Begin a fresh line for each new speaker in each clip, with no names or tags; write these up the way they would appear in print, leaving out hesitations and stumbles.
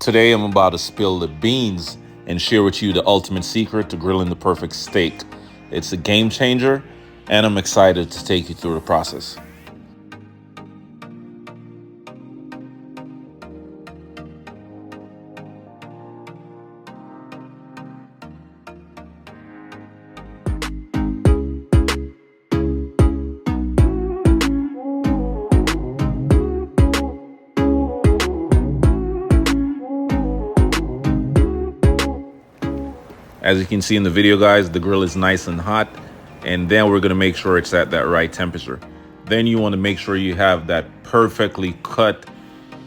Today I'm about to spill the beans and share with you the ultimate secret to grilling the perfect steak. It's a game changer, and I'm excited to take you through the process. As you can see in the video, guys, the grill is nice and hot, and then we're gonna make sure it's at that right temperature. Then you wanna make sure you have that perfectly cut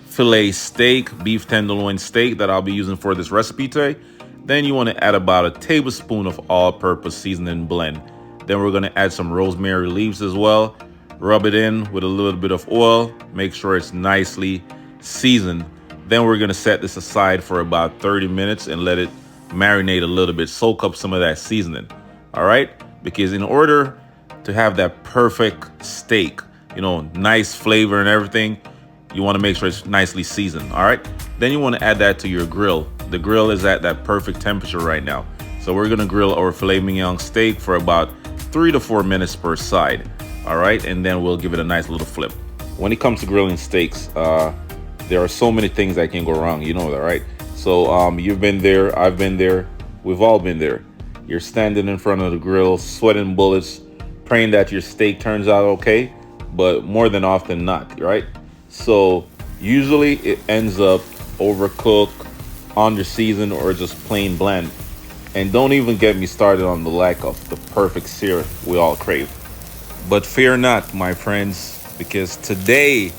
filet steak, beef tenderloin steak that I'll be using for this recipe today. Then you wanna add about a tablespoon of all-purpose seasoning blend. Then we're gonna add some rosemary leaves as well. Rub it in with a little bit of oil, make sure it's nicely seasoned. Then we're gonna set this aside for about 30 minutes and let it marinate a little bit, soak up some of that seasoning. All right, because in order to have that perfect steak, nice flavor and everything, you want to make sure it's nicely seasoned. All right, then you want to add that to your grill. The grill is at that perfect temperature right now, so we're gonna grill our filet mignon steak for about 3 to 4 minutes per side. All right, and then we'll give it a nice little flip. When it comes to grilling steaks, there are so many things that can go wrong, you know that, right? So you've been there, I've been there, we've all been there. You're standing in front of the grill, sweating bullets, praying that your steak turns out okay, but more than often not, right? So usually it ends up overcooked, under-seasoned, or just plain bland. And don't even get me started on the lack of the perfect sear we all crave. But fear not, my friends, because today,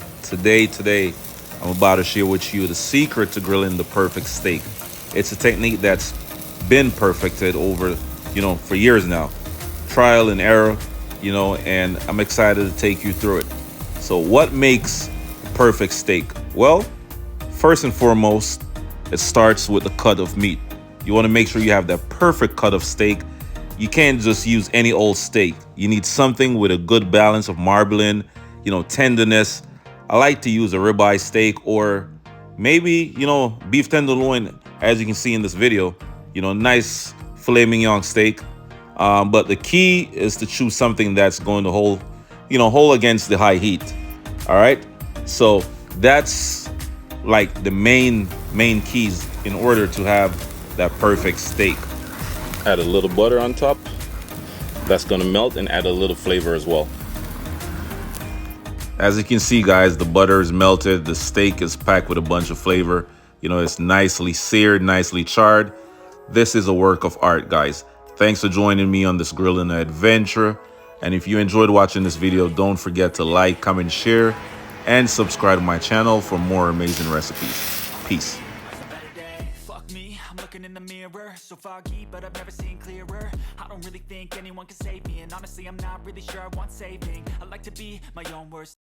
I'm about to share with you the secret to grilling the perfect steak. It's a technique that's been perfected over, for years now. Trial and error, and I'm excited to take you through it. So what makes a perfect steak? Well, first and foremost, it starts with the cut of meat. You want to make sure you have that perfect cut of steak. You can't just use any old steak. You need something with a good balance of marbling, tenderness. I like to use a ribeye steak, or maybe, beef tenderloin, as you can see in this video, nice filet mignon steak. But the key is to choose something that's going to hold against the high heat. All right. So that's like the main keys in order to have that perfect steak. Add a little butter on top. That's going to melt and add a little flavor as well. As you can see, guys, the butter is melted. The steak is packed with a bunch of flavor. It's nicely seared, nicely charred. This is a work of art, guys. Thanks for joining me on this grilling adventure. And if you enjoyed watching this video, don't forget to like, comment, share, and subscribe to my channel for more amazing recipes. Peace. Looking in the mirror, so foggy, but I've never seen clearer. I don't really think anyone can save me, and honestly, I'm not really sure I want saving. I like to be my own worst